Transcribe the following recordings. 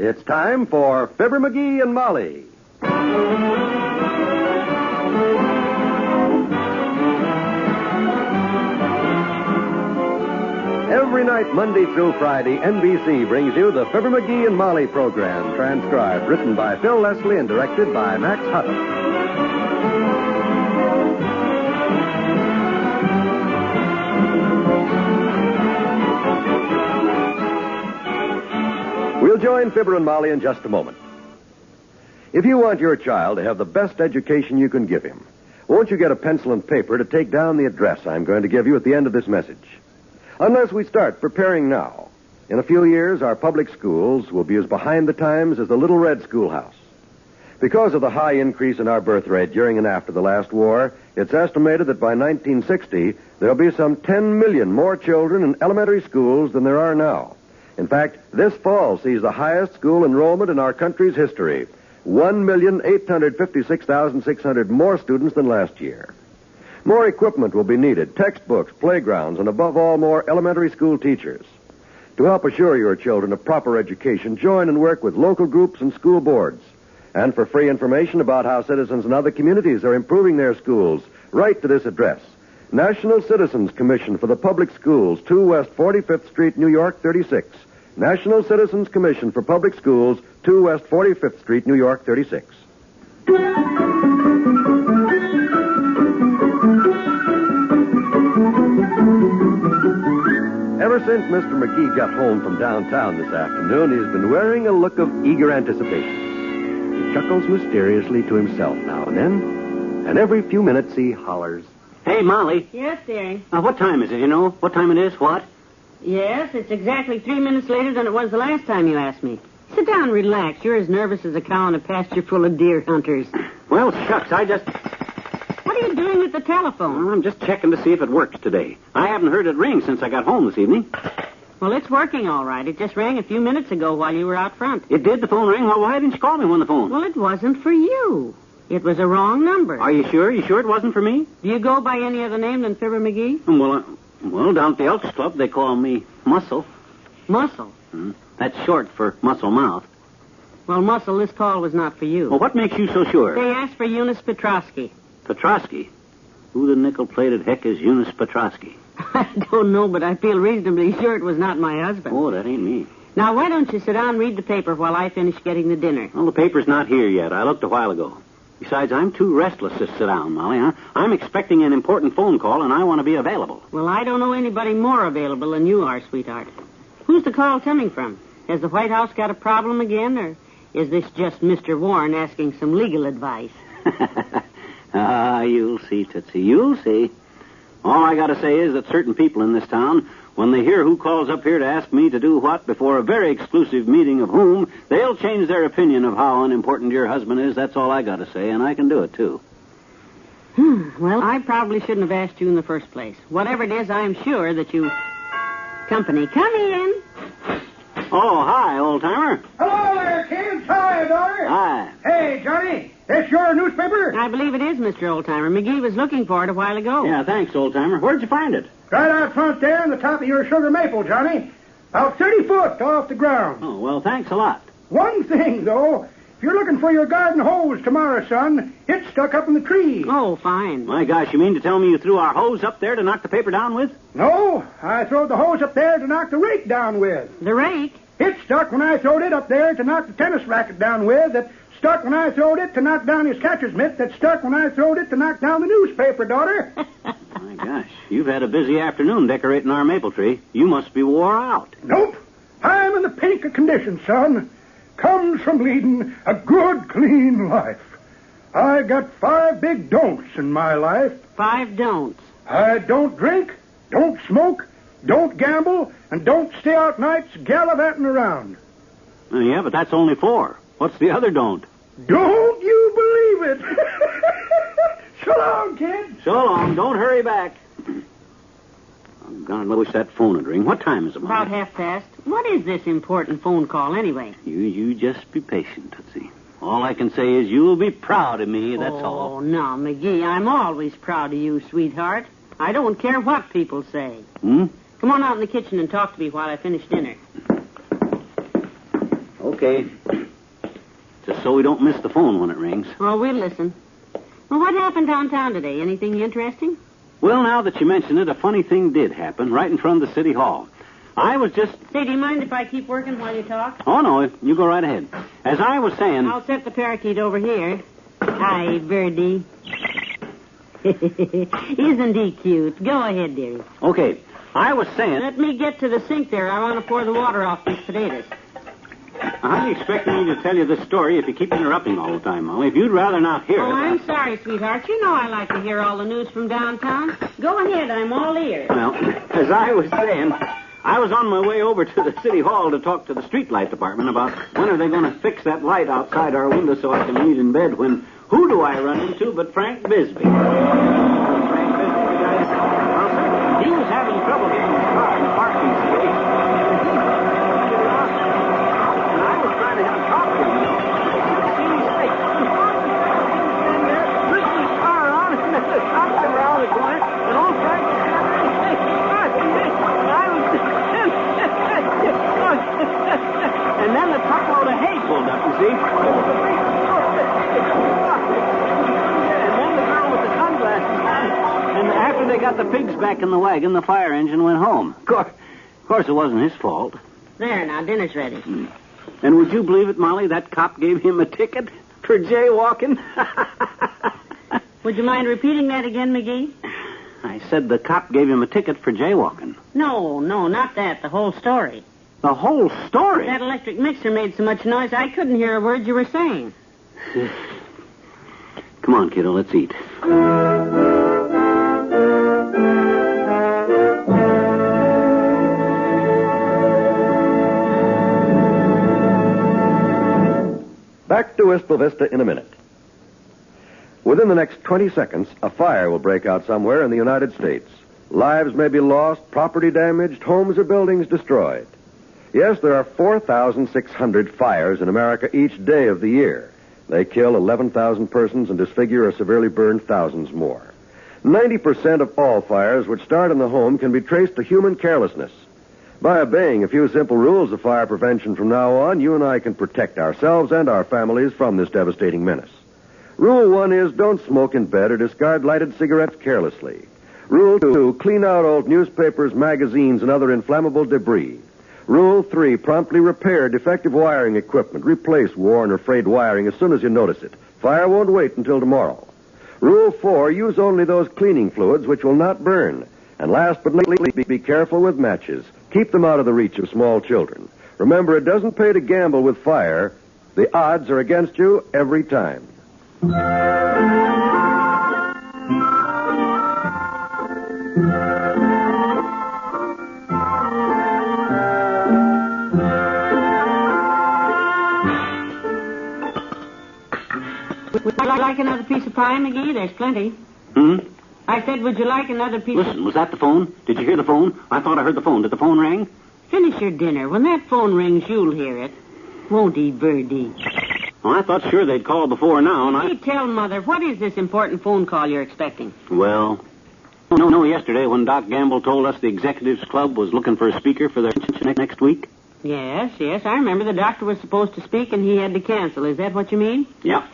It's time for Fibber McGee and Molly. Every night, Monday through Friday, NBC brings you the Fibber McGee and Molly program, transcribed, written by Phil Leslie and directed by Max Hutton. We'll join Fibber and Molly in just a moment. If you want your child to have the best education you can give him, won't you get a pencil and paper to take down the address I'm going to give you at the end of this message? Unless we start preparing now, in a few years, our public schools will be as behind the times as the Little Red Schoolhouse. Because of the high increase in our birth rate during and after the last war, it's estimated that by 1960, there'll be some 10 million more children in elementary schools than there are now. In fact, this fall sees the highest school enrollment in our country's history. 1,856,600 more students than last year. More equipment will be needed, textbooks, playgrounds, and above all, more elementary school teachers. To help assure your children a proper education, join and work with local groups and school boards. And for free information about how citizens in other communities are improving their schools, write to this address. National Citizens Commission for the Public Schools, 2 West 45th Street, New York, 36. National Citizens Commission for Public Schools, 2 West 45th Street, New York, 36. Ever since Mr. McGee got home from downtown this afternoon, he's been wearing a look of eager anticipation. He chuckles mysteriously to himself now and then, and every few minutes he hollers, "Hey, Molly." Yes, dearie? What time is it, you know? What time it is? What? Yes, it's exactly 3 minutes later than it was the last time you asked me. Sit down and relax. You're as nervous as a cow in a pasture full of deer hunters. Well, shucks, What are you doing with the telephone? I'm just checking to see if it works today. I haven't heard it ring since I got home this evening. Well, it's working all right. It just rang a few minutes ago while you were out front. It did? The phone ring? Well, why didn't you call me when the phone... Well, it wasn't for you. It was a wrong number. Are you sure? You sure it wasn't for me? Do you go by any other name than Fibber McGee? Well, down at the Elks Club, they call me Muscle. Muscle? That's short for Muscle Mouth. Well, Muscle, this call was not for you. Well, what makes you so sure? They asked for Eunice Petrosky. Petrosky? Who the nickel-plated heck is Eunice Petrosky? I don't know, but I feel reasonably sure it was not my husband. Oh, that ain't me. Now, why don't you sit down and read the paper while I finish getting the dinner? Well, the paper's not here yet. I looked a while ago. Besides, I'm too restless to sit down, Molly. I'm expecting an important phone call, and I want to be available. Well, I don't know anybody more available than you are, sweetheart. Who's the call coming from? Has the White House got a problem again, or is this just Mr. Warren asking some legal advice? You'll see, Tootsie. You'll see. All I got to say is that certain people in this town, when they hear who calls up here to ask me to do what before a very exclusive meeting of whom, they'll change their opinion of how unimportant your husband is. That's all I got to say, and I can do it, too. Well, I probably shouldn't have asked you in the first place. Whatever it is, I'm sure that you... Company, come in. Oh, hi, old-timer. Hello there, kids. Hi, daughter. Hi. Hey, Johnny, this your newspaper? I believe it is, Mr. Oldtimer. McGee was looking for it a while ago. Yeah, thanks, old-timer. Where'd you find it? Right out front there on the top of your sugar maple, Johnny. About 30 foot off the ground. Oh, well, thanks a lot. One thing, though. If you're looking for your garden hose tomorrow, son, it's stuck up in the tree. Oh, fine. My gosh, you mean to tell me you threw our hose up there to knock the paper down with? No, I throwed the hose up there to knock the rake down with. The rake? It stuck when I throwed it up there to knock the tennis racket down with. That stuck when I throwed it to knock down his catcher's mitt. That stuck when I throwed it to knock down the newspaper, daughter. My gosh, you've had a busy afternoon decorating our maple tree. You must be wore out. Nope. I'm in the pink of condition, son. Comes from leading a good, clean life. I got 5 big don'ts in my life. 5 don'ts. I don't drink, don't smoke, don't gamble, and don't stay out nights gallivanting around. Yeah, but that's only 4. What's the other don't? Don't you believe it? So long, kid. So long. Don't hurry back. I'm gonna wish that phone would ring. What time is it, Molly? About 1:30. What is this important phone call, anyway? You just be patient, Tootsie. All I can say is you'll be proud of me, that's all. Oh, no, McGee, I'm always proud of you, sweetheart. I don't care what people say. Come on out in the kitchen and talk to me while I finish dinner. Okay. Just so we don't miss the phone when it rings. Oh, we'll listen. Well, what happened downtown today? Anything interesting? Well, now that you mention it, a funny thing did happen right in front of the city hall. I was just... Say, do you mind if I keep working while you talk? Oh, no, you go right ahead. As I was saying... I'll set the parakeet over here. Hi, birdie. Isn't he cute? Go ahead, dearie. Okay, I was saying... Let me get to the sink there. I want to pour the water off these potatoes. How do you expect me to tell you this story if you keep interrupting all the time, Molly? If you'd rather not hear it... Oh, I'm sorry, sweetheart. You know I like to hear all the news from downtown. Go ahead. I'm all ears. Well, as I was saying... I was on my way over to the city hall to talk to the street light department about when are they going to fix that light outside our window so I can read in bed when who do I run into but Frank Bisbee? Frank Bisbee, the guy... Well, sir, he was having trouble getting his car in the parking space. And I was trying to have a talk to him, you know. See his face. And pushing his car on and then the cop came around the corner and old Frank was and then the truckload of hay pulled up, you see. And then the girl with the sunglasses on. And after they got the pigs back in the wagon, the fire engine went home. Of course, it wasn't his fault. There, now, dinner's ready. And would you believe it, Molly? That cop gave him a ticket for jaywalking. Would you mind repeating that again, McGee? I said the cop gave him a ticket for jaywalking. No, not that. The whole story. The whole story? That electric mixer made so much noise I couldn't hear a word you were saying. Come on, kiddo, let's eat. Back to Wistful Vista in a minute. Within the next 20 seconds, a fire will break out somewhere in the United States. Lives may be lost, property damaged, homes or buildings destroyed. Yes, there are 4,600 fires in America each day of the year. They kill 11,000 persons and disfigure or severely burn thousands more. 90% of all fires which start in the home can be traced to human carelessness. By obeying a few simple rules of fire prevention from now on, you and I can protect ourselves and our families from this devastating menace. Rule 1 is don't smoke in bed or discard lighted cigarettes carelessly. Rule 2, clean out old newspapers, magazines, and other inflammable debris. Rule 3, promptly repair defective wiring equipment. Replace worn or frayed wiring as soon as you notice it. Fire won't wait until tomorrow. Rule 4, use only those cleaning fluids which will not burn. And last but not least, be careful with matches. Keep them out of the reach of small children. Remember, it doesn't pay to gamble with fire. The odds are against you every time. Would you like another piece of pie, McGee? There's plenty. I said, would you like another piece Listen, was that the phone? Did you hear the phone? I thought I heard the phone. Did the phone ring? Finish your dinner. When that phone rings, you'll hear it. Won't he, Birdie? Well, I thought sure they'd call before now, and Hey, tell Mother, what is this important phone call you're expecting? Well, no, yesterday when Doc Gamble told us the Executives Club was looking for a speaker for their next week. Yes, I remember the doctor was supposed to speak and he had to cancel. Is that what you mean? Yep.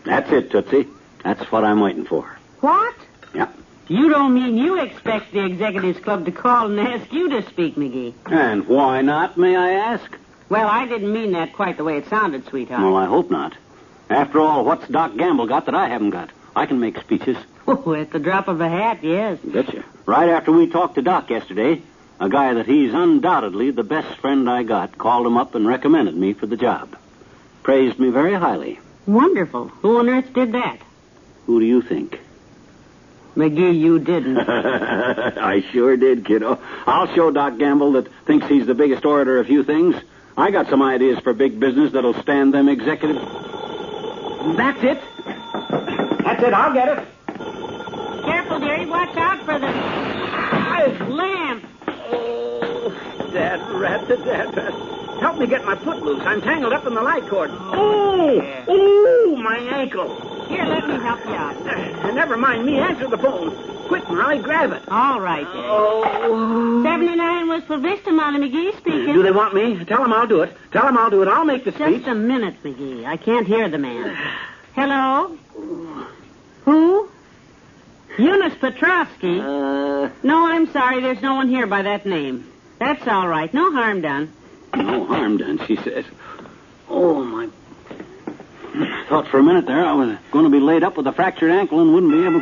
That's it, Tootsie. That's what I'm waiting for. What? Yep. You don't mean you expect the Executives Club to call and ask you to speak, McGee? And why not, may I ask? Well, I didn't mean that quite the way it sounded, sweetheart. Well, I hope not. After all, what's Doc Gamble got that I haven't got? I can make speeches. Oh, at the drop of a hat, yes. Betcha. Right after we talked to Doc yesterday, a guy that he's undoubtedly the best friend I got called him up and recommended me for the job. Praised me very highly. Wonderful. Who on earth did that? Who do you think? McGee, you didn't. I sure did, kiddo. I'll show Doc Gamble that thinks he's the biggest orator of few things. I got some ideas for big business that'll stand them executives. That's it. That's it. I'll get it. Careful, dearie. Watch out for the lamp. Oh, Dad rat. Help me get my foot loose. I'm tangled up in the light cord. Oh, Yeah. Oh, my ankle. Here, let me help you out. Never mind me. Answer the phone. Quick, Molly, grab it. All right, Daddy. Oh. 79 Wistful Vista, Molly McGee speaking. Do they want me? Tell them I'll do it. Tell them I'll do it. I'll make the speech. Just a minute, McGee. I can't hear the man. Hello? Who? Eunice Petrovsky? No, I'm sorry. There's no one here by that name. That's all right. No harm done. No harm done, she says. Oh, my... I thought for a minute there I was going to be laid up with a fractured ankle and wouldn't be able...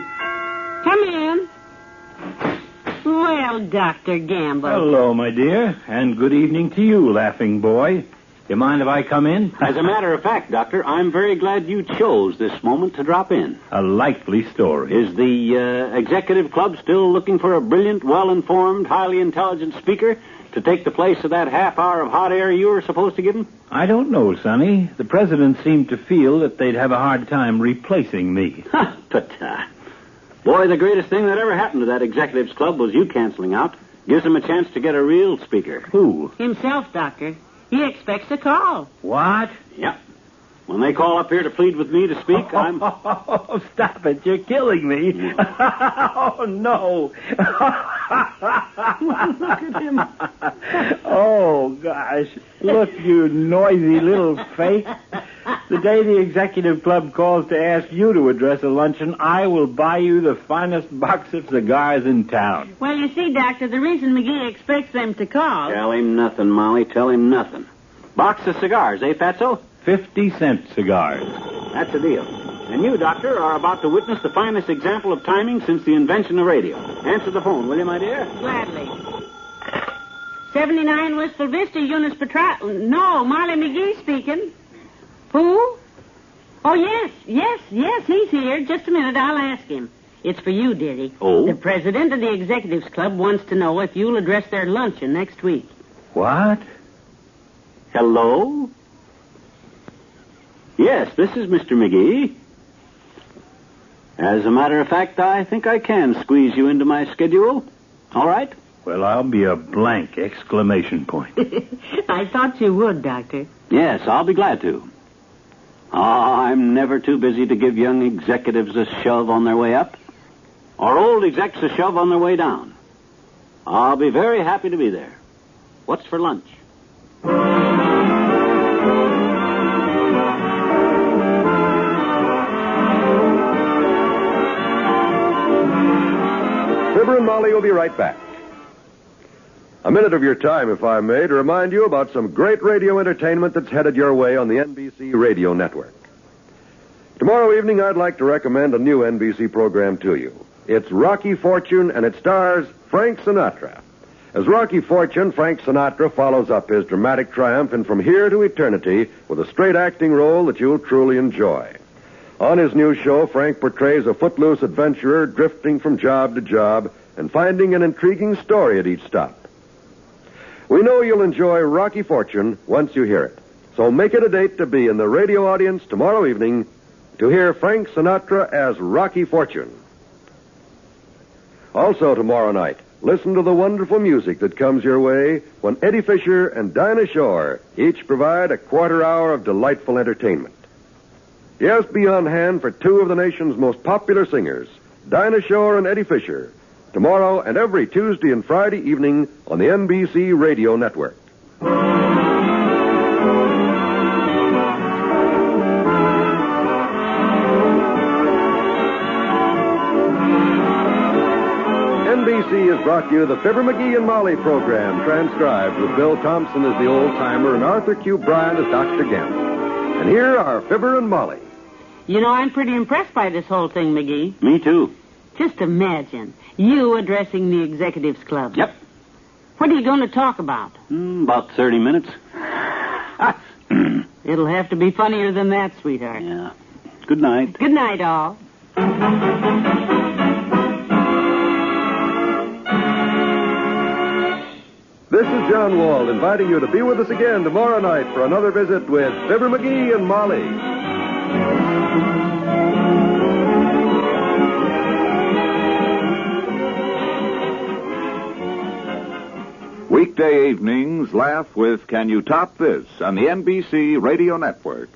Come in. Well, Dr. Gamble. Hello, my dear, and good evening to you, laughing boy. You mind if I come in? As a matter of fact, Doctor, I'm very glad you chose this moment to drop in. A likely story. Is the executive club still looking for a brilliant, well-informed, highly intelligent speaker to take the place of that half hour of hot air you were supposed to give him? I don't know, Sonny. The president seemed to feel that they'd have a hard time replacing me. But, boy, the greatest thing that ever happened to that executives club was you canceling out. Gives them a chance to get a real speaker. Who? Himself, Doctor. He expects a call. What? Yep. When they call up here to plead with me to speak, I'm... Oh, stop it. You're killing me. Oh, no. Look at him. Oh, gosh. Look, you noisy little fake. The day the executive club calls to ask you to address a luncheon, I will buy you the finest box of cigars in town. Well, you see, Doctor, the reason McGee expects them to call... Tell him nothing, Molly. Tell him nothing. Box of cigars, eh, Fatso? 50-cent cigars. That's a deal. And you, Doctor, are about to witness the finest example of timing since the invention of radio. Answer the phone, will you, my dear? Gladly. 79 Wistful Vista, Eunice No, Molly McGee speaking. Who? Oh, yes, he's here. Just a minute, I'll ask him. It's for you, dearie. Oh? The president of the Executives Club wants to know if you'll address their luncheon next week. What? Hello? Yes, this is Mr. McGee. As a matter of fact, I think I can squeeze you into my schedule. All right? Well, I'll be a blank exclamation point. I thought you would, Doctor. Yes, I'll be glad to. Oh, I'm never too busy to give young executives a shove on their way up, or old execs a shove on their way down. I'll be very happy to be there. What's for lunch? Fibber and Molly will be right back. A minute of your time, if I may, to remind you about some great radio entertainment that's headed your way on the NBC Radio Network. Tomorrow evening, I'd like to recommend a new NBC program to you. It's Rocky Fortune, and it stars Frank Sinatra. As Rocky Fortune, Frank Sinatra follows up his dramatic triumph in From Here to Eternity with a straight acting role that you'll truly enjoy. On his new show, Frank portrays a footloose adventurer drifting from job to job and finding an intriguing story at each stop. We know you'll enjoy Rocky Fortune once you hear it. So make it a date to be in the radio audience tomorrow evening to hear Frank Sinatra as Rocky Fortune. Also tomorrow night, listen to the wonderful music that comes your way when Eddie Fisher and Dinah Shore each provide a quarter hour of delightful entertainment. Yes, be on hand for two of the nation's most popular singers, Dinah Shore and Eddie Fisher, tomorrow and every Tuesday and Friday evening on the NBC Radio Network. NBC has brought you the Fibber McGee and Molly program, transcribed with Bill Thompson as the old-timer and Arthur Q. Bryan as Dr. Gamble. And here are Fibber and Molly. You know, I'm pretty impressed by this whole thing, McGee. Me too. Just imagine, you addressing the Executives Club. Yep. What are you going to talk about? About 30 minutes. It'll have to be funnier than that, sweetheart. Yeah. Good night. Good night, all. This is John Wald inviting you to be with us again tomorrow night for another visit with Fibber McGee and Molly. Weekday evenings, laugh with Can You Top This on the NBC Radio Network.